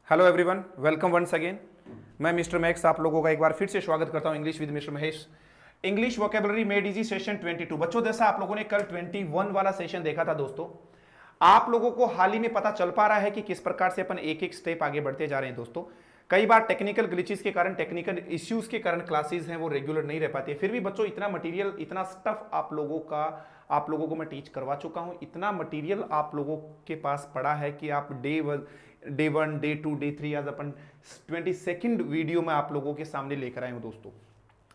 Hello everyone, welcome once again. मैं mister Max आप लोगों का एक बार फिर से स्वागत करता हूं English with mister Mahesh. English vocabulary made easy session 22। बच्चों, जैसा आप लोगों ने कल 21 वाला सेशन देखा था दोस्तों, आप लोगों को हाल ही में पता चल पा रहा है कि किस प्रकार से अपन एक एक स्टेप आगे बढ़ते जा रहे हैं दोस्तों। कई बार टेक्निकल ग्लिचेस के कारण, टेक्निकल इश्यूज के कारण क्लासेस हैं वो रेगुलर नहीं रह पाती है। फिर भी बच्चों, इतना मटेरियल, इतना स्टफ आप लोगों को मैं टीच करवा चुका हूं, इतना मटेरियल आप लोगों के पास पड़ा है कि आप डे 1, डे 2, डे 3 आज अपन 22nd वीडियो में आप लोगों के सामने लेकर आए हूं दोस्तों।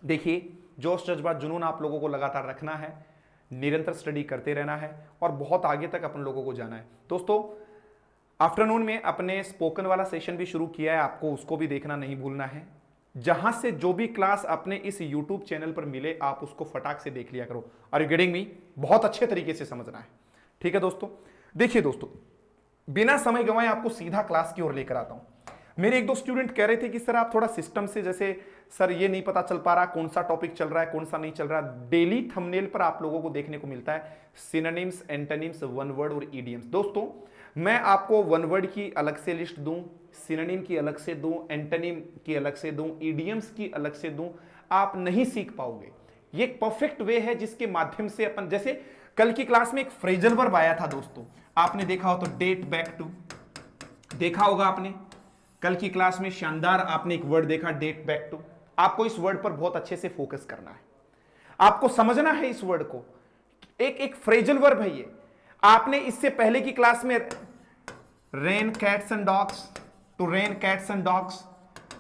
देखिए, जोश जज्बा जुनून आप लोगों को लगातार रखना है, निरंतर स्टडी करते रहना है और बहुत आगे तक अपन लोगों को जाना है दोस्तों। आफ्टरनून में अपने स्पोकन वाला सेशन भी शुरू किया है, आपको उसको भी देखना नहीं भूलना है। जहां से जो भी क्लास अपने इस यूट्यूब चैनल पर मिले, आप उसको फटाक से देख लिया करो। Are you getting me? बहुत अच्छे तरीके से समझना है, ठीक है दोस्तों। देखिए दोस्तों, बिना समय गंवाए आपको सीधा क्लास की ओर लेकर आता हूं। मेरे एक दो स्टूडेंट कह रहे थे कि सर आप थोड़ा सिस्टम से, जैसे सर ये नहीं पता चल पा रहा कौन सा टॉपिक चल रहा है, कौन सा नहीं चल रहा। डेली थंबनेल पर आप लोगों को देखने को मिलता है सिनोनिम्स, एंटोनिम्स, वन वर्ड और ईडियम्स। दोस्तों, मैं आपको वन वर्ड की अलग से लिस्ट दूं, सिनोनिम की अलग से दूं, एंटोनिम की अलग से दूं, ईडियम्स की अलग से दूं, आप नहीं सीख पाओगे। ये एक परफेक्ट वे है जिसके माध्यम से अपन, जैसे कल की क्लास में एक फ्रेजल वर्ब आया था दोस्तों, आपने देखा हो तो डेट बैक टू, देखा होगा आपने। कल की क्लास में शानदार आपने एक वर्ड देखा, डेट बैक टू। आपको इस वर्ड पर बहुत अच्छे से फोकस करना है, आपको समझना है इस वर्ड को। एक फ्रेजल वर्ब है ये। आपने इससे पहले की क्लास में rain cats and dogs, to rain cats and dogs,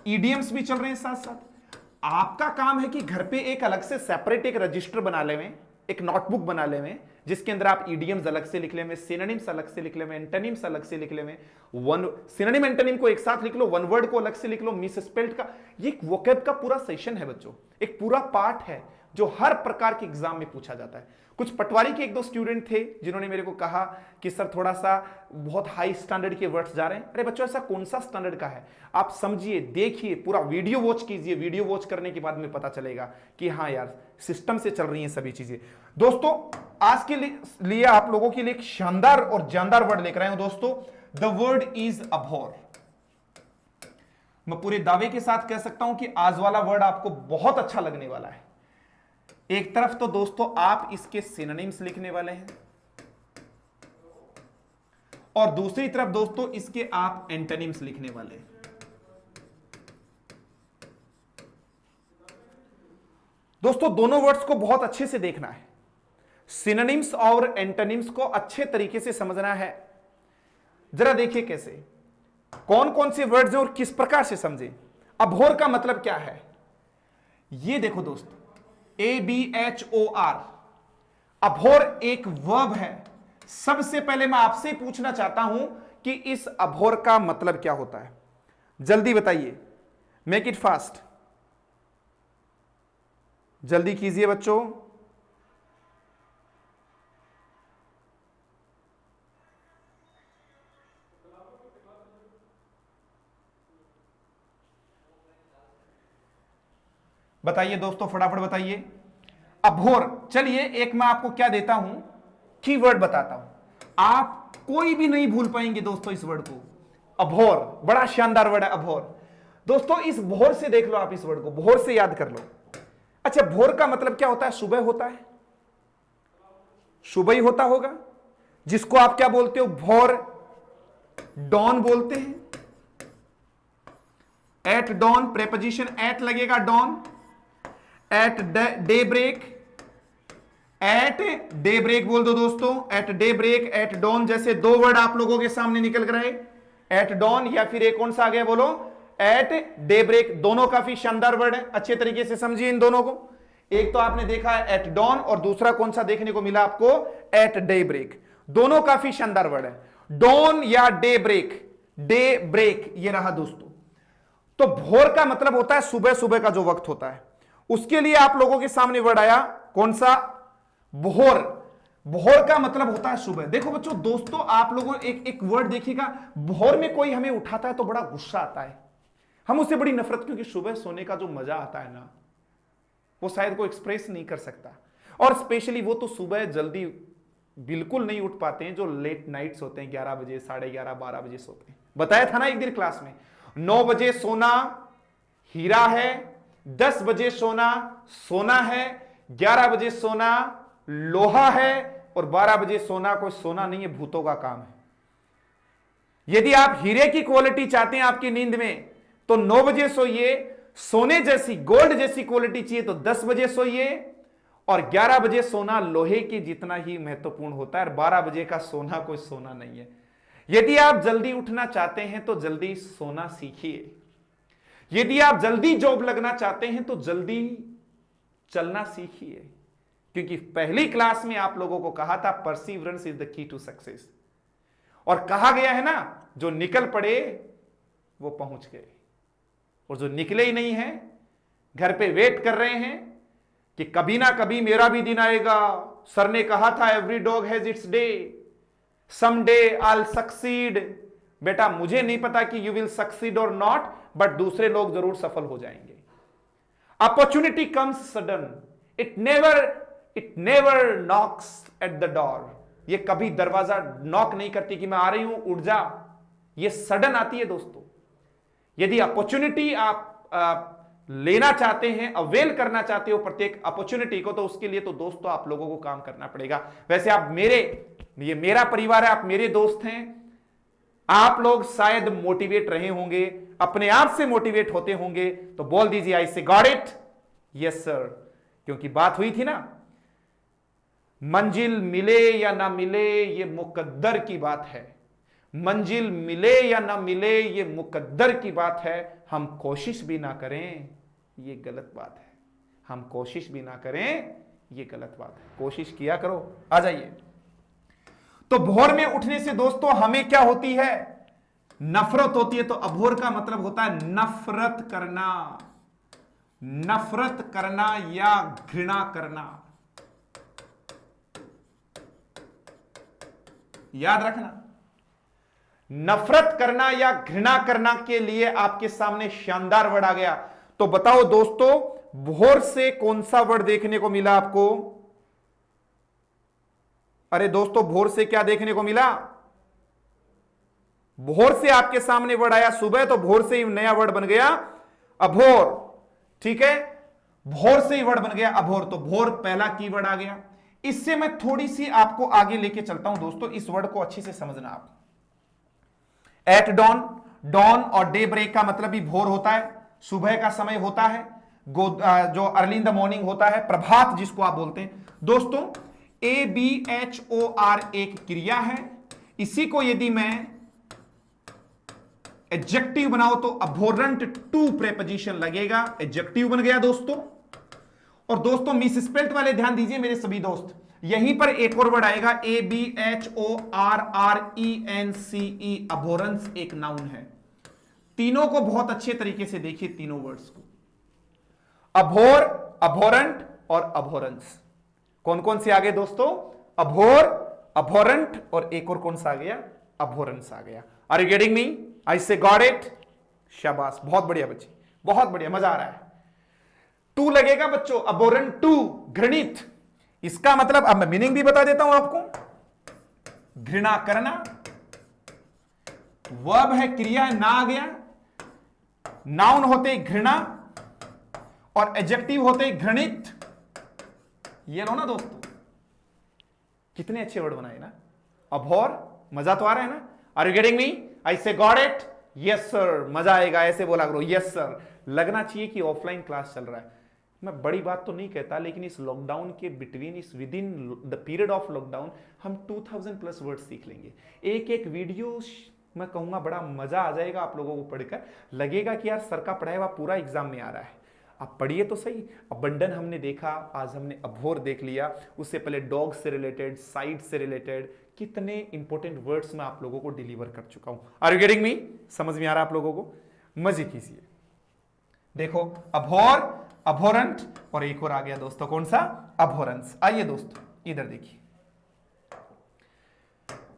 idioms भी चल रहे हैं साथ साथ। आपका काम है कि घर पे एक अलग से सेपरेट एक रजिस्टर बना ले में, एक नोटबुक बना ले में, जिसके अंदर आप ईडियम्स अलग से लिख ले में, सिनोनिम्स अलग से लिख ले में, एंटोनिम्स अलग से लिख ले में। वन सिनोनिम एंटोनिम को एक साथ लिख लो, वन वर्ड को अलग से लिख लो, मिस स्पेल्ड का। ये एक वोकैब का पूरा सेशन है बच्चों, एक पूरा पार्ट है जो हर प्रकार के एग्जाम में पूछा जाता है। कुछ पटवारी के एक दो स्टूडेंट थे जिन्होंने मेरे को कहा कि सर थोड़ा सा बहुत हाई स्टैंडर्ड के वर्ड्स जा रहे हैं। अरे बच्चों, ऐसा कौन सा स्टैंडर्ड का है? आप समझिए, देखिए, पूरा वीडियो वॉच कीजिए। वीडियो वॉच करने के बाद में पता चलेगा कि हाँ यार, सिस्टम से चल रही हैं सभी चीजें। दोस्तों, आज के लिए आप लोगों के लिए एक शानदार और जानदार वर्ड लेकर आया हूं दोस्तों। The word is Abor. मैं पूरे दावे के साथ कह सकता हूं कि आज वाला वर्ड आपको बहुत अच्छा लगने वाला है। एक तरफ तो दोस्तों आप इसके सिनोनिम्स लिखने वाले हैं और दूसरी तरफ दोस्तों इसके आप एंटोनिम्स लिखने वाले हैं। दोस्तों, दोनों वर्ड्स को बहुत अच्छे से देखना है, सिनोनिम्स और एंटोनिम्स को अच्छे तरीके से समझना है। जरा देखिए कैसे, कौन कौन से वर्ड्स हैं और किस प्रकार से समझें। अभोर का मतलब क्या है? ये देखो दोस्तों, ABHOR, अभोर एक वर्ब है। सबसे पहले मैं आपसे पूछना चाहता हूं कि इस अभोर का मतलब क्या होता है? जल्दी बताइए, मेक इट फास्ट, जल्दी कीजिए बच्चों। बताइए दोस्तों, फटाफट बताइए। अभोर, चलिए एक मैं आपको क्या देता हूं, कीवर्ड बताता हूं। आप कोई भी नहीं भूल पाएंगे दोस्तों इस वर्ड को। अभोर बड़ा शानदार वर्ड है, अभोर। दोस्तों, इस भोर से देख लो, आप इस वर्ड को भोर से याद कर लो। अच्छा, भोर का मतलब क्या होता है? सुबह होता है, सुबह ही होता होगा, जिसको आप क्या बोलते हो? भोर, डॉन बोलते हैं। एट डॉन, प्रेपोजिशन एट लगेगा, dawn. At daybreak, at daybreak बोल दो दोस्तों। At daybreak, at dawn, जैसे दो वर्ड आप लोगों के सामने निकल कर आए, एट डॉन या फिर एक कौन सा आ गया बोलो, एट डे ब्रेक। दोनों काफी शानदार वर्ड है, अच्छे तरीके से समझिए इन दोनों को। एक तो आपने देखा है एट डॉन और दूसरा कौन सा देखने को मिला आपको? At daybreak. दोनों काफी शानदार वर्ड है, डॉन या डे ब्रेक। डे ब्रेक ये रहा दोस्तों। तो भोर का मतलब होता है सुबह, सुबह का जो वक्त होता है, उसके लिए आप लोगों के सामने वर्ड आया कौन सा? भोर। भोर का मतलब होता है सुबह। देखो बच्चों, दोस्तों आप लोगों एक वर्ड देखिएगा, भोर में कोई हमें उठाता है तो बड़ा गुस्सा आता है, हम उससे बड़ी नफरत, क्योंकि सुबह सोने का जो मजा आता है ना, वो शायद कोई एक्सप्रेस नहीं कर सकता। और स्पेशली वो तो सुबह जल्दी बिल्कुल नहीं उठ पाते हैं जो लेट नाइट्स होते हैं, 11 बजे, 11:30, 12 बजे सोते हैं। बताया था ना एक दिन क्लास में। 9 बजे सोना हीरा है, 10 बजे सोना सोना है, 11 बजे सोना लोहा है, और 12 बजे सोना कोई सोना नहीं है, भूतों का काम है। यदि आप हीरे की क्वालिटी चाहते हैं आपकी नींद में तो 9 बजे सोइए, सोने जैसी गोल्ड जैसी क्वालिटी चाहिए तो 10 बजे सोइए, और 11 बजे सोना लोहे के जितना ही महत्वपूर्ण होता है, और 12 बजे का सोना कोई सोना नहीं है। यदि आप जल्दी उठना चाहते हैं तो जल्दी सोना सीखिए। यदि आप जल्दी जॉब लगना चाहते हैं तो जल्दी चलना सीखिए, क्योंकि पहली क्लास में आप लोगों को कहा था perseverance is the key to success, और कहा गया है ना जो निकल पड़े वो पहुंच गए, और जो निकले ही नहीं है घर पे वेट कर रहे हैं कि कभी ना कभी मेरा भी दिन आएगा। सर ने कहा था every dog has its day, some day I will succeed. बेटा मुझे नहीं पता कि यू विल सक्सीड और नॉट, बट दूसरे लोग जरूर सफल हो जाएंगे। Opportunity comes sudden, it never knocks at the door. ये कभी दरवाजा नॉक नहीं करती कि मैं आ रही हूं उठ जा, ये सडन आती है दोस्तों। यदि अपॉर्चुनिटी आप लेना चाहते हैं, अवेल करना चाहते हो प्रत्येक अपॉर्चुनिटी को, तो उसके लिए तो दोस्तों आप लोगों को काम करना पड़ेगा। वैसे आप ये मेरा परिवार है, आप मेरे दोस्त हैं, आप लोग शायद मोटिवेट रहे होंगे, अपने आप से मोटिवेट होते होंगे, तो बोल दीजिए आई say got it, yes sir. क्योंकि बात हुई थी ना, मंजिल मिले या ना मिले ये मुकद्दर की बात है। मंजिल मिले या ना मिले ये मुकद्दर की बात है। हम कोशिश भी ना करें ये गलत बात है। हम कोशिश भी ना करें ये गलत बात है। कोशिश किया करो। आ जाइए। तो भोर में उठने से दोस्तों हमें क्या होती है? नफरत होती है। तो अभोर का मतलब होता है नफरत करना, नफरत करना या घृणा करना। याद रखना, नफरत करना या घृणा करना के लिए आपके सामने शानदार वर्ड आ गया। तो बताओ दोस्तों, भोर से कौन सा वर्ड देखने को मिला आपको? अरे दोस्तों, भोर से क्या देखने को मिला? भोर से आपके सामने वर्ड आया सुबह, तो भोर से ही नया वर्ड बन गया अभोर। ठीक है, भोर से ही वर्ड बन गया अभोर। तो भोर पहला कीवर्ड आ गया। इससे मैं थोड़ी सी आपको आगे लेके चलता हूं दोस्तों, इस वर्ड को अच्छे से समझना आप। एट डॉन, डॉन और डे ब्रेक का मतलब भी भोर होता है, सुबह का समय होता है, जो अर्ली इन द मॉर्निंग होता है, प्रभात जिसको आप बोलते हैं। दोस्तों ABHOR एक क्रिया है, इसी को यदि मैं एडजेक्टिव बनाओ तो अभोरेंट टू प्रेपोजिशन लगेगा, एडजेक्टिव बन गया दोस्तों। और दोस्तों मिस स्पेल्ट वाले ध्यान दीजिए मेरे सभी दोस्त, यहीं पर एक और वर्ड आएगा ABHORRENCE, अभोरेंस एक नाउन है। तीनों को बहुत अच्छे तरीके से देखिए, तीनों वर्ड्स को, अभोर, अभोरेंट और अभोरेंस। कौन कौन से आ गए दोस्तों? अभोर, अभोरेंट और एक और कौन सा आ गया? अभोरेंस आ गया। Are you getting me? I say got it. शाबाश, बहुत बढ़िया बच्चे, बहुत बढ़िया, मजा आ रहा है। टू लगेगा बच्चों, अभोरेंट टू, घृणित। इसका मतलब अब मैं मीनिंग भी बता देता हूं आपको। घृणा करना, वर्ब है, क्रिया है, ना आ गया। नाउन होते घृणा और एडजेक्टिव होते घृणित। ये लो ना दोस्तों, कितने अच्छे वर्ड बनाए ना। अभोर, मजा तो आ रहा है ना? Are you getting me? I say got it, yes sir. मजा आएगा, ऐसे बोला करो, यस सर। लगना चाहिए कि ऑफलाइन क्लास चल रहा है। मैं बड़ी बात तो नहीं कहता, लेकिन इस लॉकडाउन के बिटवीन, इस with in the period of lockdown हम 2000 प्लस वर्ड सीख लेंगे। एक एक वीडियो मैं कहूंगा बड़ा मजा आ जाएगा आप लोगों को पढ़कर। लगेगा कि यार सर का पढ़ाया हुआ पूरा एग्जाम में आ रहा है। आप पढ़िए तो सही। अबंडन हमने देखा, आज हमने अभोर देख लिया, उससे पहले डॉग से रिलेटेड, साइड से रिलेटेड, कितने इंपॉर्टेंट वर्ड्स मैं आप लोगों को डिलीवर कर चुका हूं। Are you getting me? समझ में आ रहा है आप लोगों को? मजे कीजिए। देखो, अभोर, अभोरेंट और एक और आ गया दोस्तों, कौन सा? अभोरेंस। आइए दोस्तों इधर देखिए।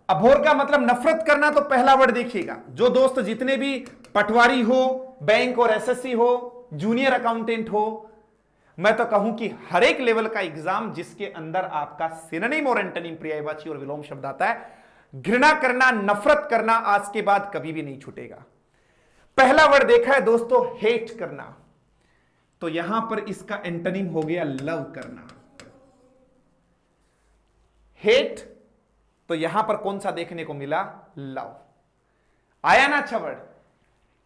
अभोर का मतलब नफरत करना, तो पहला वर्ड देखिएगा। जो दोस्त जितने भी पटवारी हो, बैंक और एसएससी हो, जूनियर अकाउंटेंट हो, मैं तो कहूं कि हर एक लेवल का एग्जाम जिसके अंदर आपका सिनोनिम और एंटोनिम, पर्यायवाची और विलोम शब्द आता है, घृणा करना, नफरत करना आज के बाद कभी भी नहीं छूटेगा। पहला वर्ड देखा है दोस्तों, हेट करना, तो यहां पर इसका एंटोनिम हो गया लव करना। हेट, तो यहां पर कौन सा देखने को मिला, लव। आया ना अच्छा वर्ड।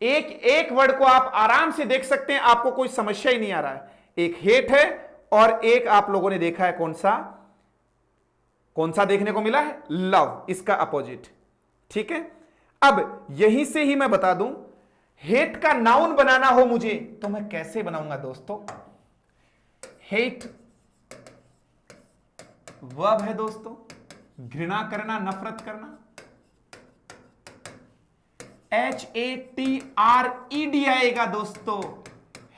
एक एक वर्ड को आप आराम से देख सकते हैं, आपको कोई समस्या ही नहीं आ रहा है। एक हेट है और एक आप लोगों ने देखा है कौन सा देखने को मिला है, लव, इसका अपोजिट। ठीक है, अब यहीं से ही मैं बता दूं, हेट का नाउन बनाना हो मुझे तो मैं कैसे बनाऊंगा दोस्तों। हेट वर्ब है दोस्तों, घृणा करना, नफरत करना। HATRED आएगा दोस्तों,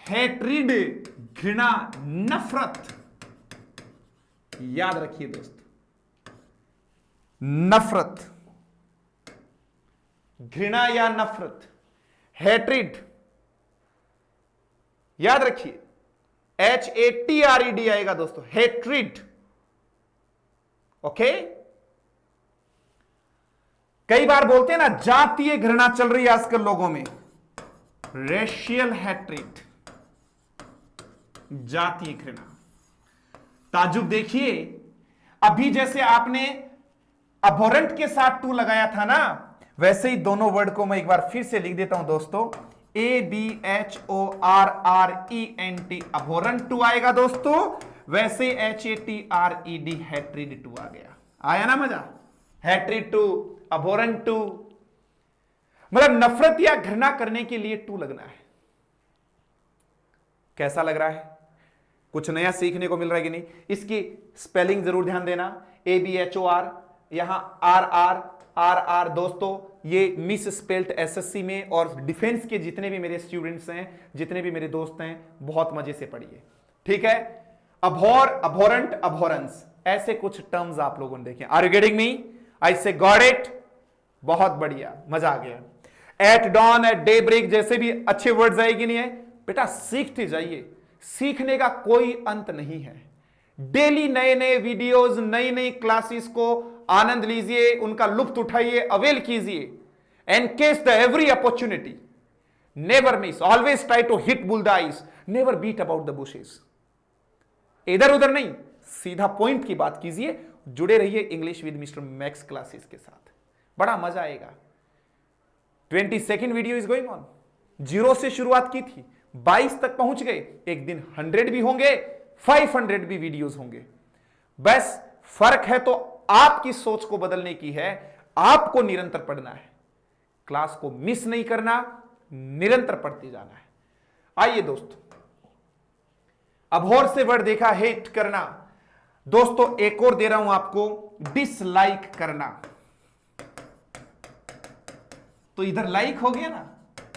हेट्रिड, घृणा, नफरत। याद रखिए दोस्तों, नफरत, घृणा या नफरत, हेट्रिड, याद रखिए। HATRED आएगा दोस्तों, हेट्रिड। ओके, कई बार बोलते हैं ना, जातीय घृणा चल रही है आजकल लोगों में, रेशियल हेट्रिड, जातीय घृणा। ताजुब देखिए, अभी जैसे आपने अबोरेंट के साथ टू लगाया था ना, वैसे ही दोनों वर्ड को मैं एक बार फिर से लिख देता हूं दोस्तों, ABHORRENT, अबोरेंट टू आएगा दोस्तों, वैसे HATRED, हेट्रिड टू आ गया। आया ना मजा, हेट्रिड टू, अबोरेंट टू, मतलब नफरत या घृणा करने के लिए टू लगना है। कैसा लग रहा है, कुछ नया सीखने को मिल रहा है कि नहीं। इसकी स्पेलिंग जरूर ध्यान देना, ABHOR, यहां RR दोस्तों, ये मिस स्पेल्ड SSC में और डिफेंस के जितने भी मेरे स्टूडेंट्स हैं, जितने भी मेरे दोस्त हैं, बहुत मजे से पढ़िए। ठीक है, अभोर, अभोरेंट, अभोरेंस, ऐसे कुछ टर्म्स आप लोगों ने देखे। Are you getting me? I say got it, बहुत बढ़िया, मजा आ गया। At dawn, at daybreak जैसे भी अच्छे वर्ड्स आएगी नहीं है बेटा, सीखते जाइए, सीखने का कोई अंत नहीं है। डेली नए नए वीडियोस, नई नई क्लासेस को आनंद लीजिए, उनका लुत्फ उठाइए, अवेल कीजिए, engage the every opportunity, never miss, always try to hit bullseyes, never beat about the bushes. इधर उधर नहीं, सीधा पॉइंट की बात कीजिए। जुड़े रहिए English with mister max classes के साथ, बड़ा मजा आएगा। 22nd video is going on. 0 से शुरुआत की थी, 22 तक पहुंच गए। एक दिन 100 भी होंगे, 500 भी वीडियोस होंगे। बस फर्क है तो आपकी सोच को बदलने की है, आपको निरंतर पढ़ना है, क्लास को मिस नहीं करना, निरंतर पढ़ते जाना है। आइए दोस्तों, अभोर से वर्ड देखा, हेट करना। दोस्तों एक और दे रहा हूं आपको, डिसलाइक करना। तो इधर लाइक हो गया ना,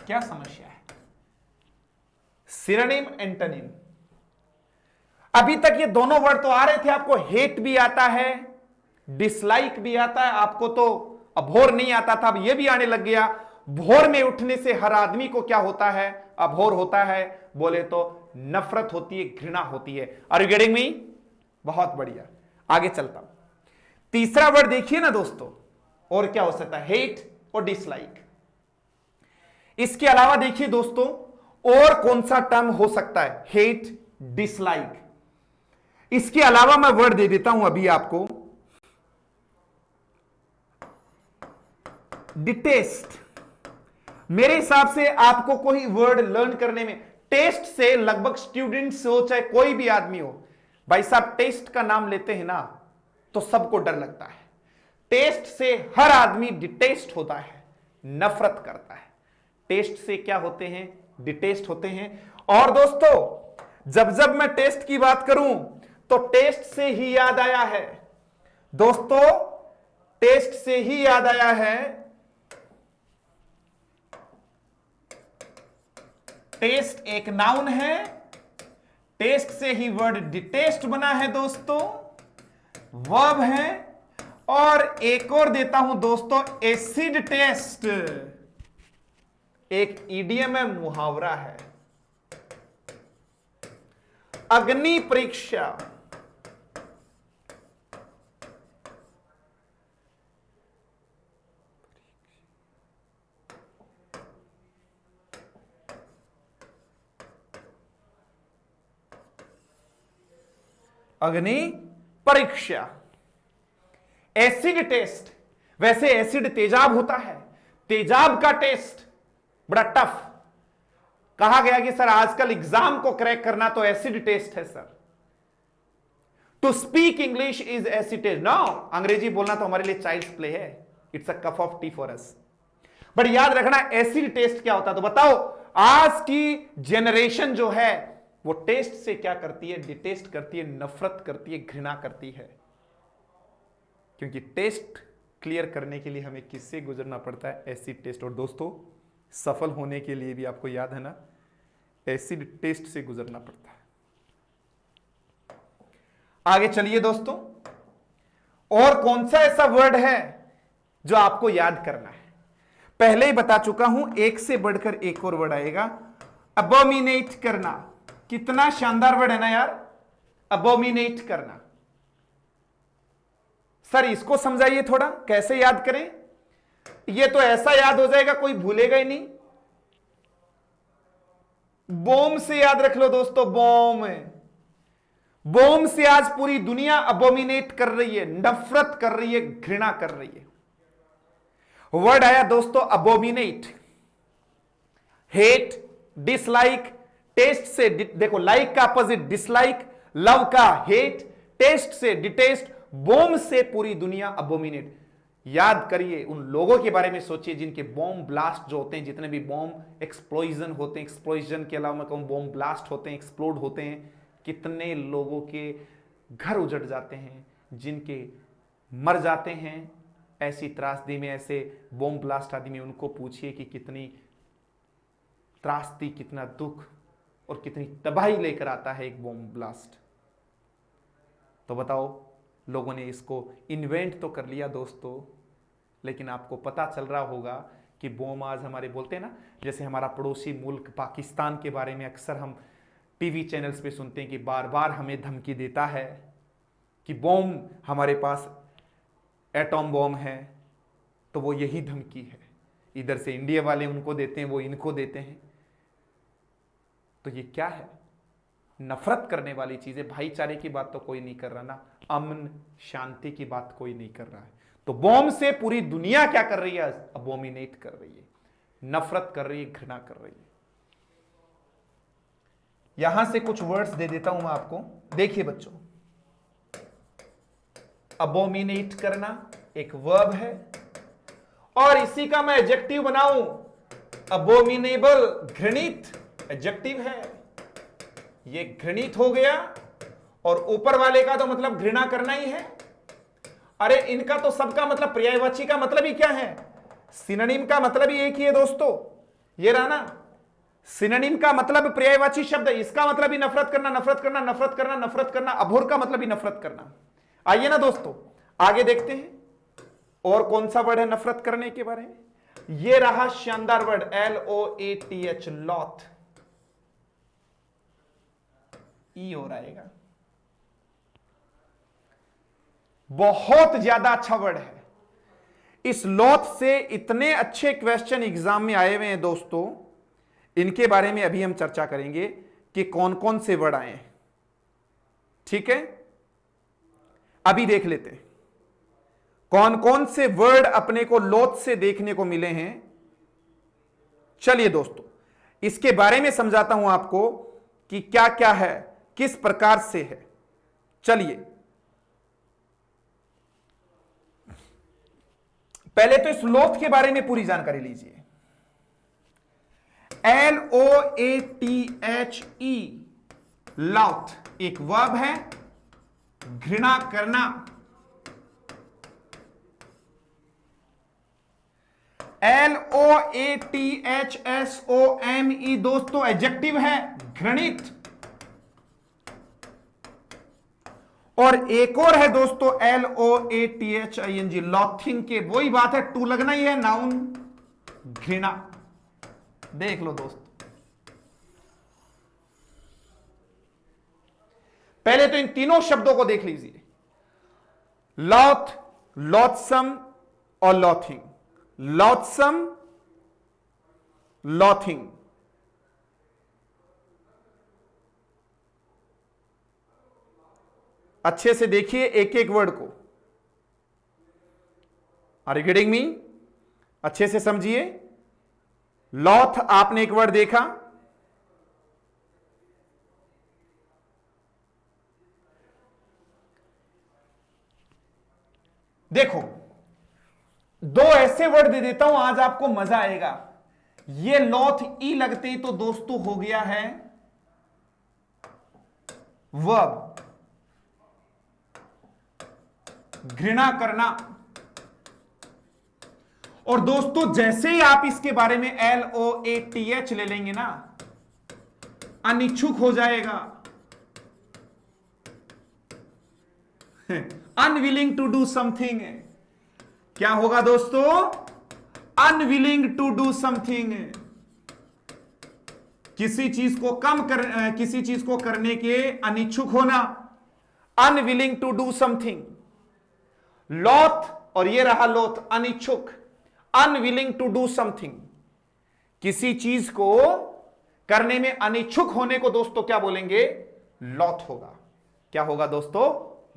क्या समस्या है। Synonym, antonym. अभी तक ये दोनों वर्ड तो आ रहे थे आपको, हेट भी आता है, डिसलाइक भी आता है, आपको तो अभोर नहीं आता था, अब ये भी आने लग गया। भोर में उठने से हर आदमी को क्या होता है, अभोर होता है, बोले तो नफरत होती है, घृणा होती है। Are you getting me? बहुत बढ़िया, आगे चलता हूं। तीसरा वर्ड देखिए ना दोस्तों, और क्या हो सकता है, हेट और डिसलाइक। इसके अलावा देखिए दोस्तों, और कौन सा टर्म हो सकता है, हेट, डिसलाइक। इसके अलावा मैं वर्ड दे देता हूं अभी आपको, डिटेस्ट। मेरे हिसाब से आपको कोई वर्ड लर्न करने में, टेस्ट से लगभग स्टूडेंट्स हो चाहे कोई भी आदमी हो, भाई साहब टेस्ट का नाम लेते हैं ना तो सबको डर लगता है। टेस्ट से हर आदमी डिटेस्ट होता है, नफरत करता है। टेस्ट से क्या होते हैं, डिटेस्ट होते हैं। और दोस्तों जब जब मैं टेस्ट की बात करूं तो टेस्ट से ही याद आया है दोस्तों, टेस्ट से ही याद आया है, टेस्ट एक नाउन है, टेस्ट से ही वर्ड डिटेस्ट बना है दोस्तों, वर्ब है। और एक और देता हूं दोस्तों, एसिड टेस्ट, एक ईडियम है, मुहावरा है। अग्नि परीक्षा, अग्नि परीक्षा। एसिड टेस्ट, वैसे एसिड तेजाब होता है, तेजाब का टेस्ट बड़ा टफ। कहा गया कि सर आजकल एग्जाम को क्रैक करना तो एसिड टेस्ट है sir. To speak English is acid test. No, Angrezi बोलना तो हमारे लिए चाइल्ड्स प्ले है, it's a cup of tea for us. But याद रखना एसिड टेस्ट क्या होता है। तो बताओ आज की जनरेशन जो है वो टेस्ट से क्या करती है? डिटेस्ट करती है, नफरत करती है, घृणा करती है। क्योंकि टेस्ट क्लियर करने के लिए हमें किससे गुजरना पड़ता है? Acid test. और दोस्तों सफल होने के लिए भी आपको याद है ना, एसिड टेस्ट से गुजरना पड़ता है। आगे चलिए दोस्तों, और कौन सा ऐसा वर्ड है जो आपको याद करना है? पहले ही बता चुका हूं, एक से बढ़कर एक और वर्ड आएगा। अबोमिनेट करना, कितना शानदार वर्ड है ना यार, अबोमिनेट करना। सर इसको समझाइए थोड़ा, कैसे याद करें? ये तो ऐसा याद हो जाएगा कोई भूलेगा ही नहीं। बॉम्ब से याद रख लो दोस्तों, बॉम्ब। बॉम्ब से आज पूरी दुनिया अबोमिनेट कर रही है, नफरत कर रही है, घृणा कर रही है। वर्ड आया दोस्तों अबोमिनेट। हेट, डिसलाइक, टेस्ट से देखो लाइक का अपोजिट डिसलाइक, लव का हेट, टेस्ट से डिटेस्ट, बॉम्ब से पूरी दुनिया अबोमिनेट। याद करिए, उन लोगों के बारे में सोचिए जिनके बॉम्ब ब्लास्ट जो होते हैं, जितने भी बॉम्ब एक्सप्लोजन होते हैं, एक्सप्लोजन के अलावा मैं कहूं बॉम्ब ब्लास्ट होते हैं, एक्सप्लोड होते हैं, कितने लोगों के घर उजड़ जाते हैं, जिनके मर जाते हैं ऐसी त्रासदी में, ऐसे बॉम्ब ब्लास्ट आदि में। उनको पूछिए कि कितनी त्रासदी, कितना दुख और कितनी तबाही लेकर आता है एक बॉम्ब ब्लास्ट। तो बताओ, लोगों ने इसको इन्वेंट तो कर लिया दोस्तों, लेकिन आपको पता चल रहा होगा कि बॉम्ब आज हमारे, बोलते हैं ना, जैसे हमारा पड़ोसी मुल्क पाकिस्तान के बारे में अक्सर हम टीवी चैनल्स पे सुनते हैं कि बार बार हमें धमकी देता है कि बॉम्ब, हमारे पास एटॉम बॉम्ब है। तो वो यही धमकी है, इधर से इंडिया वाले उनको देते हैं, वो इनको देते हैं। तो ये क्या है? नफरत करने वाली चीजें। भाईचारे की बात तो कोई नहीं कर रहा ना, अमन शांति की बात कोई नहीं कर रहा है। तो बॉम्ब से पूरी दुनिया क्या कर रही है? अबोमिनेट कर रही है, नफरत कर रही है, घृणा कर रही है। यहां से कुछ वर्ड्स दे देता हूं मैं आपको, देखिए बच्चों। अबोमिनेट करना एक वर्ब है, और इसी का मैं एडजेक्टिव बनाऊं, अबोमिनेबल, घृणित एडजेक्टिव है। ये घृणित हो गया, और ऊपर वाले का तो मतलब घृणा करना ही है। अरे इनका तो सबका मतलब, पर्यायवाची का मतलब ही क्या है? सिनोनिम का मतलब ही एक ही है दोस्तों, ये रहा ना। सिनोनिम का मतलब पर्यायवाची शब्द है, इसका मतलब ही नफरत करना, नफरत करना, नफरत करना, नफरत करना। अभोर का मतलब ही नफरत करना। आइए ना दोस्तों आगे देखते हैं और कौन सा वर्ड है नफरत करने के बारे में। ये रहा शानदार वर्ड, LOATH, लॉथ। ई हो रहेगा, बहुत ज्यादा अच्छा वर्ड है। इस लॉथ से इतने अच्छे क्वेश्चन एग्जाम में आए हुए हैं दोस्तों, इनके बारे में अभी हम चर्चा करेंगे कि कौन कौन से वर्ड आए हैं। ठीक है, अभी देख लेते हैं कौन कौन से वर्ड अपने को लॉथ से देखने को मिले हैं। चलिए दोस्तों, इसके बारे में समझाता हूं आपको कि क्या क्या है, किस प्रकार से है। चलिए, पहले तो इस लॉथ के बारे में पूरी जानकारी लीजिए। LOATHE, लॉथ एक वर्ब है, घृणा करना। LOATHSOME दोस्तों एडजेक्टिव है, घृणित। और एक और है दोस्तों LOATHING, लॉथिंग के, वही बात है, टू लगना ही है, नाउन, घृणा। देख लो दोस्तों, पहले तो इन तीनों शब्दों को देख लीजिए, लॉथ, लॉथसम और लॉथिंग। लॉथसम, लॉथिंग। अच्छे से देखिए एक एक वर्ड को। Are you getting me? अच्छे से समझिए। लॉथ आपने एक वर्ड देखा, देखो दो ऐसे वर्ड दे देता हूं, आज आपको मजा आएगा। ये लॉथ ई लगते ही तो दोस्तों हो गया है वर्ब, घृणा करना। और दोस्तों जैसे ही आप इसके बारे में LOATH ले लेंगे ना, अनिच्छुक हो जाएगा, अनविलिंग टू डू समथिंग। क्या होगा दोस्तों? Unwilling to do something. किसी चीज को करने के अनिच्छुक होना, unwilling to do something. Loath, और ये रहा लॉथ, अनिच्छुक, अनविलिंग टू डू समथिंग। किसी चीज को करने में अनिच्छुक होने को दोस्तों क्या बोलेंगे? लॉथ होगा। क्या होगा दोस्तों?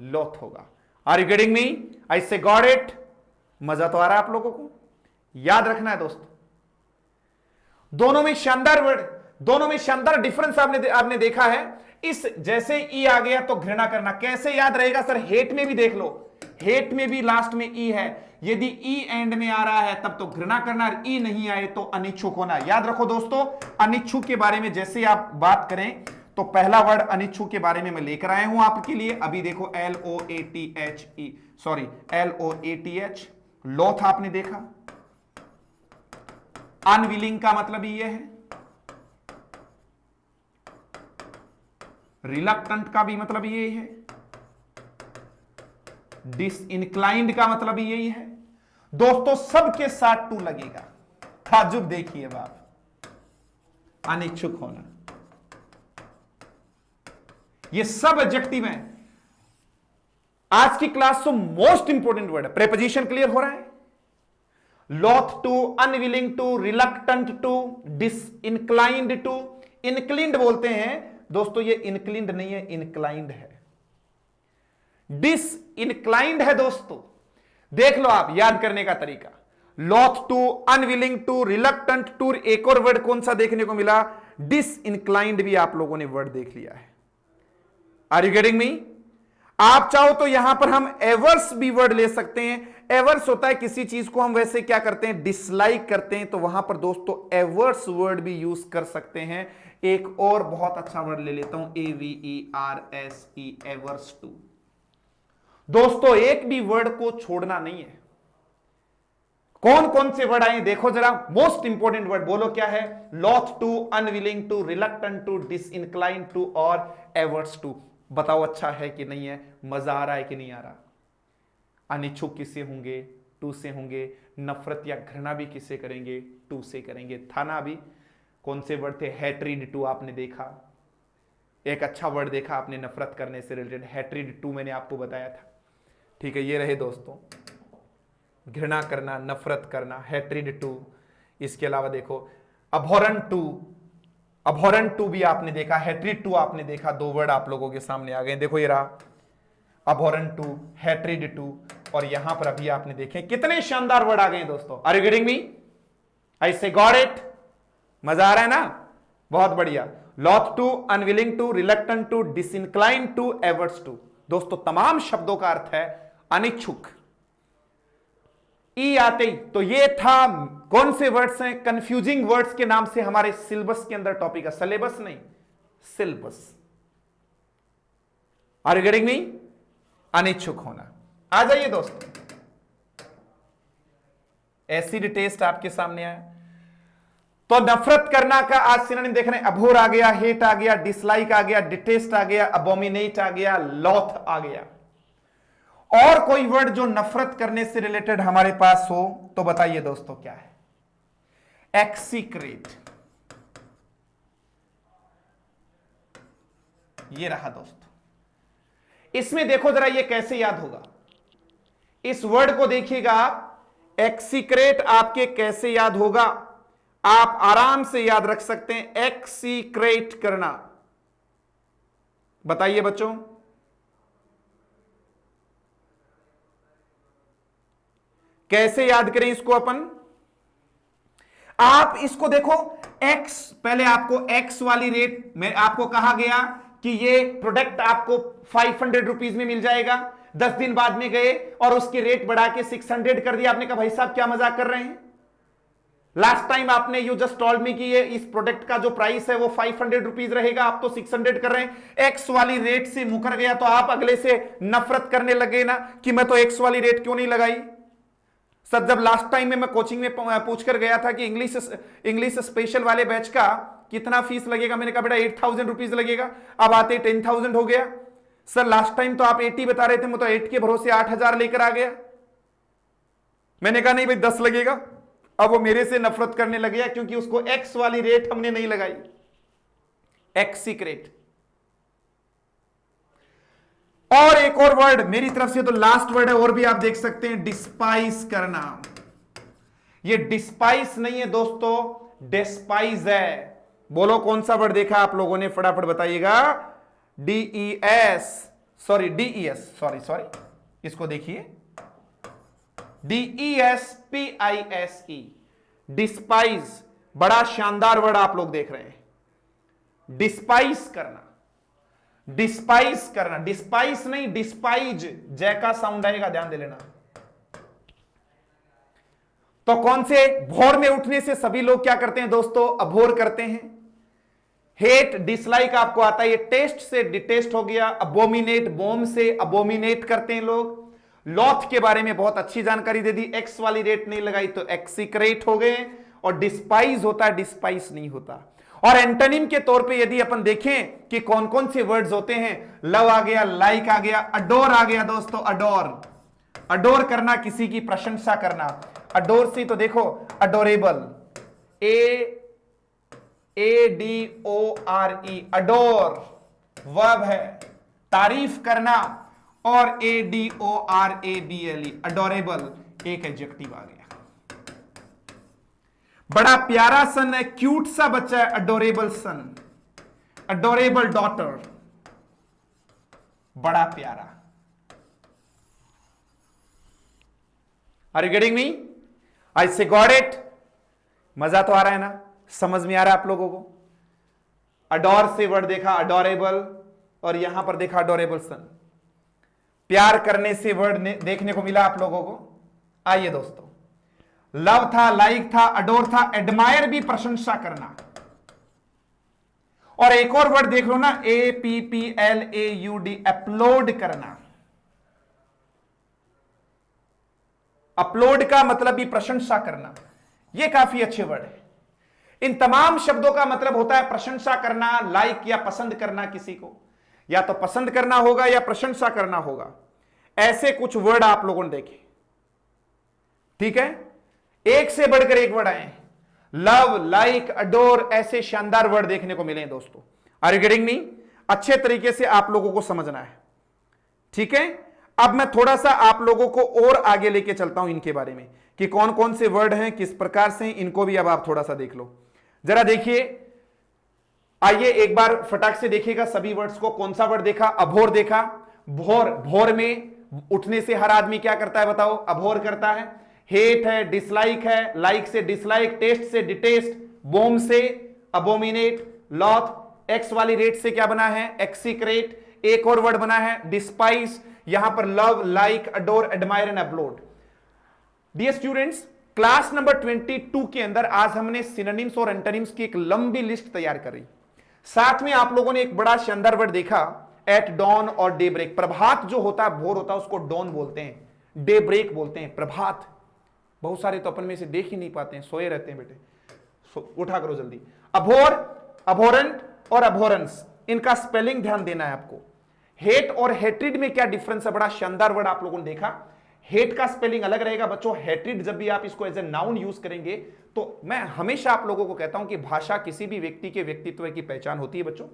लॉथ होगा। Are you getting me? I say got it? मजा तो आ रहा है आप लोगों को? याद रखना है दोस्तों, दोनों में शानदार वर्ड, दोनों में शानदार डिफरेंस आपने देखा है। इस जैसे ई आ गया तो घृणा करना, कैसे याद रहेगा सर? हेट में भी देख लो, हेट में भी लास्ट में ई है। यदि ई एंड में आ रहा है तब तो घृणा करना, ई नहीं आए तो अनिच्छुक होना। याद रखो दोस्तों, अनिच्छुक के बारे में जैसे आप बात करें तो पहला वर्ड अनिच्छुक के बारे में मैं लेकर आया हूं आपके लिए। अभी देखो LOATH, लॉथ आपने देखा। अनविलिंग का मतलब ये है, रिलक्टेंट का भी मतलब ये है, डिसइंक्लाइंड का मतलब यही है। दोस्तों सबके साथ टू लगेगा। ताजुब देखिए बाप, अनिच्छुक होना, ये सब एडजेक्टिव हैं। आज की क्लास तो मोस्ट इंपोर्टेंट वर्ड है। प्रेपोजिशन क्लियर हो रहा है? Loath to, unwilling to, reluctant to, disinclined to. Inclined बोलते हैं दोस्तों, ये इनक्लिंड नहीं है, इनक्लाइंड है। डिसइंक्लाइंड है दोस्तों। देख लो आप याद करने का तरीका। Loath to, unwilling to, reluctant to. एक और वर्ड कौन सा देखने को मिला? डिसइंक्लाइंड भी आप लोगों ने वर्ड देख लिया है। Are you getting me? आप चाहो तो यहां पर हम एवर्स भी वर्ड ले सकते हैं। एवर्स होता है किसी चीज को हम वैसे क्या करते हैं? डिसलाइक करते हैं, तो वहां पर दोस्तों एवर्स वर्ड भी यूज कर सकते हैं। एक और बहुत अच्छा वर्ड ले लेता हूं, AVERSE, एवर्स टू। दोस्तों एक भी वर्ड को छोड़ना नहीं है। कौन कौन से वर्ड आए देखो जरा। मोस्ट इंपोर्टेंट वर्ड बोलो क्या है? Loath to, unwilling to, reluctant to, disinclined to और एवर्स टू। बताओ अच्छा है कि नहीं है? मजा आ रहा है कि नहीं आ रहा? अनिच्छुक किससे होंगे? टू से होंगे। नफरत या घृणा भी किससे करेंगे? टू से करेंगे। था ना अभी कौन से वर्ड थे? हैट्रिड टू आपने देखा, एक अच्छा वर्ड देखा आपने नफरत करने से रिलेटेड, हैट्रिड टू मैंने आपको बताया था। ठीक है, ये रहे दोस्तों, घृणा करना, नफरत करना, हैट्रिड टू। इसके अलावा देखो अभोरेंट टू, अभोरेंट टू भी आपने देखा, हैट्रिड टू आपने देखा। दो वर्ड आप लोगों के सामने आ गए। देखो ये रहा अभोरेंट टू, हैट्रिड टू, और यहां पर अभी आपने देखे कितने शानदार वर्ड आ गए दोस्तों। Are you getting me? I say got it? मजा आ रहा है ना? बहुत बढ़िया। Loath to, unwilling to, reluctant to, disinclined to, averse to. दोस्तों तमाम शब्दों का अर्थ है अनिच्छुक। ई आते ही तो ये था कौन से वर्ड्स हैं? कंफ्यूजिंग वर्ड्स के नाम से हमारे सिलेबस के अंदर टॉपिक है। सिलेबस नहीं, syllabus. Are you getting me? अनिच्छुक होना। आ जाइए दोस्तों, एसिड टेस्ट आपके सामने आया। तो नफरत करना का आज सिनोनिम देख रहे हैं। अभोर आ गया, हेट आ गया, डिसलाइक आ गया, डिटेस्ट आ गया, अबोमिनेट आ गया, लॉथ आ गया। और कोई वर्ड जो नफरत करने से रिलेटेड हमारे पास हो तो बताइए दोस्तों क्या है? एक्सीक्रेट। ये रहा दोस्तों। इसमें देखो जरा ये कैसे याद होगा। इस वर्ड को देखिएगा आप, एक्सीक्रेट आपके कैसे याद होगा? आप आराम से याद रख सकते हैं, एक्सीक्रेट करना। बताइए बच्चों, कैसे याद करें इसको अपन? आप इसको देखो, एक्स, पहले आपको एक्स वाली रेट में आपको कहा गया कि ये प्रोडक्ट आपको 500 रुपीज में मिल जाएगा। 10 दिन बाद में गए और उसकी रेट बढ़ा के 600 कर दिया। आपने कहा भाई साहब क्या मजाक कर रहे हैं? लास्ट टाइम आपने यू जस्ट टोल्ड मी कि ये इस प्रोडक्ट का जो प्राइस है वो 500 रुपीज रहेगा, आप तो 600 कर रहे हैं। एक्स वाली रेट से मुकर गया तो आप अगले से नफरत करने लगे ना कि मैं तो एक्स वाली रेट क्यों नहीं लगाई। सर जब लास्ट टाइम में मैं कोचिंग में पूछ कर गया था कि इंग्लिश स्पेशल वाले बैच का कितना फीस लगेगा, मैंने कहा बेटा 8000 रुपीज लगेगा। अब आते 10,000 हो गया। सर लास्ट टाइम तो आप 80 बता रहे थे, मैं तो 8 के भरोसे 8000 लेकर आ गया। मैंने कहा नहीं भाई 10 लगेगा। अब वो मेरे से नफरत करने लग गया क्योंकि उसको एक्स वाली रेट हमने नहीं लगाई, एक्स सीक्रेट। और एक और वर्ड मेरी तरफ से तो लास्ट वर्ड है, और भी आप देख सकते हैं, डिस्पाइस करना। ये डिस्पाइस नहीं है दोस्तों, डिस्पाइस है। बोलो कौन सा वर्ड देखा आप लोगों ने, फटाफट बताइएगा। डीईएस, सॉरी डीईएस, सॉरी इसको देखिए, DESPISE, डिस्पाइज। बड़ा शानदार वर्ड आप लोग देख रहे हैं, डिस्पाइस करना, डिस्पाइस करना, डिस्पाइस नहीं डिस्पाइज, जय का साउंड आएगा, ध्यान दे लेना। तो कौन से भोर में उठने से सभी लोग क्या करते हैं दोस्तों, अभोर करते हैं। हेट डिसलाइक आपको आता है, ये टेस्ट से डिटेस्ट हो गया। अबोमिनेट, बोम से अबोमिनेट करते हैं लोग। लॉथ के बारे में बहुत अच्छी जानकारी दे दी, एक्स वाली रेट नहीं लगाई तो एक्सीक्रेट हो गए। और डिस्पाइज होता है, डिस्पाइस नहीं होता। और एंटोनिम के तौर पे यदि अपन देखें कि कौन कौन से वर्ड्स होते हैं, लव आ गया, लाइक आ गया, अडोर आ गया दोस्तों। अडोर, अडोर करना, किसी की प्रशंसा करना। अडोर से तो देखो अडोरेबल, ADORE, अडोर वर्ब है, तारीफ करना। और ADORABLE, अडोरेबल, एक एडजेक्टिव आ गया। बड़ा प्यारा सन है, क्यूट सा बच्चा है, अडोरेबल सन। अडोरेबल डॉटर, बड़ा प्यारा। Are you getting me? I say got it? मजा तो आ रहा है ना, समझ में आ रहा है आप लोगों को? अडोर से वर्ड देखा अडोरेबल, और यहां पर देखा अडोरेबल सन। प्यार करने से वर्ड देखने को मिला आप लोगों को। आइए दोस्तों, लव था, लाइक था, अडोर था, एडमायर भी प्रशंसा करना। और एक और वर्ड देख लो ना, APPLAUD, अपलोड करना। अपलोड का मतलब भी प्रशंसा करना। यह काफी अच्छे वर्ड है। इन तमाम शब्दों का मतलब होता है प्रशंसा करना, लाइक या पसंद करना किसी को, या तो पसंद करना होगा या प्रशंसा करना होगा। ऐसे कुछ वर्ड आप लोगों ने देखे, ठीक है? एक से बढ़कर एक वर्ड आए, लव, लाइक, अडोर, ऐसे शानदार वर्ड देखने को मिले दोस्तों। Are you getting me? अच्छे तरीके से आप लोगों को समझना है, ठीक है? अब मैं थोड़ा सा आप लोगों को और आगे लेके चलता हूं इनके बारे में कि कौन कौन से वर्ड हैं, किस प्रकार से, इनको भी अब आप थोड़ा सा देख लो। जरा देखिए, आइए एक बार फटाक से देखिएगा सभी वर्ड्स को। कौन सा वर्ड देखा? अभोर देखा। भोर, भोर में उठने से हर आदमी क्या करता है बताओ? अभोर करता है। हेट है, डिसलाइक है, लाइक से डिसलाइक, टेस्ट से डिटेस्ट, बोम से अबोमिनेट, लॉथ, एक्स वाली रेट से क्या बना है? एक्सीक्रेट। एक और वर्ड बना है डिस्पाइस, यहां पर love, like, adore, admire and upload. Dear students, class number 22 के अंदर आज हमने सिनोनिम्स और एंटोनिम्स की एक लंबी लिस्ट तैयार करी। साथ में आप लोगों ने एक बड़ा शानदार वर्ड देखा, एट डॉन और डे ब्रेक। प्रभात जो होता है, भोर होता है, उसको डॉन बोलते हैं, डे ब्रेक बोलते हैं, प्रभात। बहुत सारे तो अपन में से देख ही नहीं पाते हैं, सोए रहते हैं बेटे, उठा करो जल्दी। अभोर, अभोरेंट और अभोरेंस, इनका स्पेलिंग ध्यान देना है आपको। हेट और हेट्रिड में क्या डिफरेंस है? बड़ा शानदार वर्ड आप लोगों ने देखा। हेट का स्पेलिंग अलग रहेगा बच्चों। हेट्रिड जब भी आप इसको एज ए नाउन यूज करेंगे, तो मैं हमेशा आप लोगों को कहता हूं कि भाषा किसी भी व्यक्ति के व्यक्तित्व की पहचान होती है बच्चों।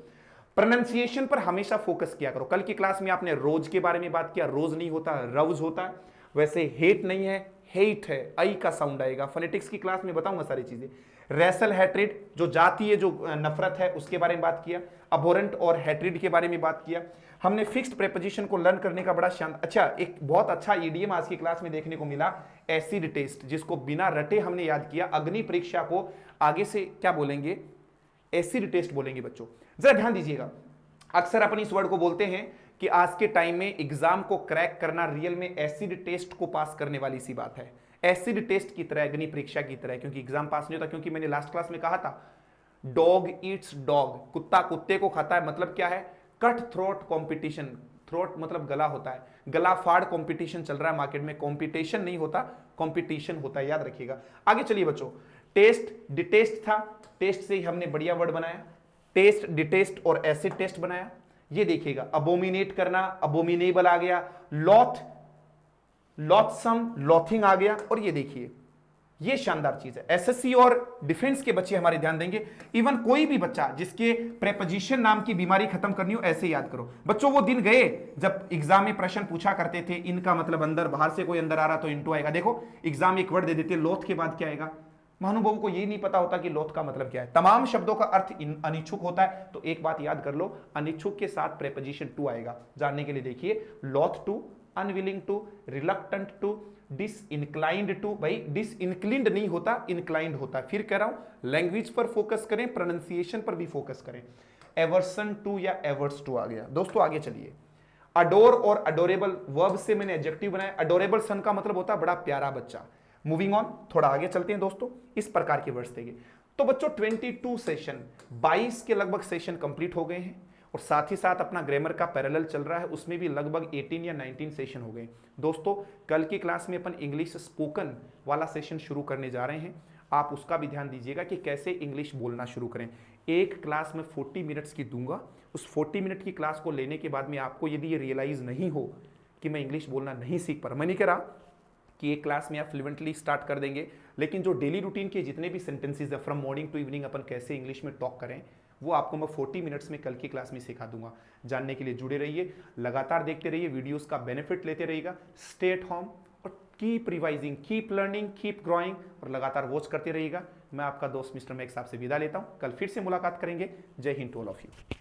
प्रोनाउंसिएशन पर हमेशा फोकस किया करो। कल की क्लास में आपने रोज के बारे में बात किया, रोज नहीं होता, रवज होता है। वैसे हेट नहीं है, हेट है, आई का साउंड आएगा। फोनेटिक्स की क्लास में बताऊंगा सारी चीजें। रेसल हैट्रिड जो जातीय जो नफरत है उसके बारे में बात किया, अबोरेंट और हैट्रिड के बारे में बात किया। हमने फिक्स्ड प्रेपोजिशन को लर्न करने का बड़ा शानदार, अच्छा एक बहुत अच्छा ईडीएम आज की क्लास में देखने को मिला, एसिड टेस्ट, जिसको बिना रटे हमने याद किया। अग्नि परीक्षा को आगे से क्या बोलेंगे, एसिड टेस्ट बोलेंगे बच्चों। जरा ध्यान दीजिएगा, अक्सर अपन इस वर्ड को बोलते हैं कि आज के टाइम में एग्जाम को क्रैक करना रियल में एसिड टेस्ट को पास करने वाली सी बात है, एसिड टेस्ट की तरह, अग्नि परीक्षा की तरह, क्योंकि एग्जाम पास नहीं होता। क्योंकि मैंने लास्ट क्लास में कहा था डॉग ईट्स डॉग, कुत्ता कुत्ते को खाता है, मतलब क्या है, कट थ्रोट कॉम्पिटिशन, थ्रोट मतलब गला होता है, गला फाड़ कॉम्पिटिशन चल रहा है मार्केट में, कॉम्पिटिशन नहीं होता कॉम्पिटिशन होता है, याद रखिएगा। आगे चलिए बच्चों, टेस्ट डिटेस्ट था, टेस्ट से ही हमने बढ़िया वर्ड बनाया, टेस्ट डिटेस्ट और एसिड टेस्ट बनाया। ये देखिएगा, अबोमिनेट करना, अबोमिनेबल आ गया, लॉथ लॉथसम, लॉथिंग आ गया, और ये देखिए ये शानदार चीज है। एसएससी और डिफेंस के बच्चे हमारे ध्यान देंगे, इवन कोई भी बच्चा जिसके प्रेपोजिशन नाम की बीमारी खत्म करनी हो, ऐसे याद करो बच्चों। वो दिन गए जब एग्जाम में प्रश्न पूछा करते थे, इनका मतलब अंदर, बाहर से कोई अंदर आ रहा तो इनटू आएगा। देखो एग्जाम एक वर्ड दे देते, लोथ के बाद क्या आएगा, महानुभावों को ये नहीं पता होता कि लोथ का मतलब क्या है। तमाम शब्दों का अर्थ अनिच्छुक होता है, तो एक बात याद कर लो, अनिच्छुक के साथ प्रेपोजिशन टू आएगा। जानने के लिए देखिए, loath to, unwilling to, reluctant to, disinclined to, भाई डिसइंक्लिंड नहीं होता, इंक्लाइंड होता है। फिर कह रहा हूं लैंग्वेज पर फोकस करें, प्रोनाउंसिएशन पर भी फोकस करें। एवर्सन टू या एवर्स टू आ गया। दोस्तों आगे चलिए, अडोर और अडोरेबल वर्ब से मैंने एडजेक्टिव बनाया। अडोरेबल सन का मतलब होता है बड़ा प्यारा बच्चा। मूविंग ऑन, थोड़ा आगे चलते हैं दोस्तों, इस प्रकार के वर्ड्स देंगे। तो बच्चों 22 सेशन, 22 के लगभग सेशन कंप्लीट हो गए हैं, और साथ ही साथ अपना ग्रामर का पैरेलल चल रहा है, उसमें भी लगभग 18 या 19 सेशन हो गए। दोस्तों कल की क्लास में अपन इंग्लिश स्पोकन वाला सेशन शुरू करने जा रहे हैं, आप उसका भी ध्यान दीजिएगा कि कैसे इंग्लिश बोलना शुरू करें। एक क्लास में 40 मिनट्स की दूंगा, उस 40 मिनट की क्लास को लेने के बाद में आपको यदि ये रियलाइज नहीं हो कि मैं इंग्लिश बोलना नहीं सीख पा रहा, मैं नहीं कह रहा कि एक क्लास में आप फ्लुएंटली स्टार्ट कर देंगे, लेकिन जो डेली रूटीन के जितने भी सेंटेंसेस है फ्रॉम मॉर्निंग टू इवनिंग अपन कैसे इंग्लिश में टॉक करें, वो आपको मैं 40 मिनट्स में कल की क्लास में सिखा दूंगा। जानने के लिए जुड़े रहिए, लगातार देखते रहिए, वीडियोस का बेनिफिट लेते रहिएगा। स्टे एट होम और keep revising, keep learning, keep growing, और लगातार वॉच करते रहिएगा। मैं आपका दोस्त मिस्टर मैक्स आपसे विदा लेता हूं, कल फिर से मुलाकात करेंगे। जय हिंद टू ऑल ऑफ यू।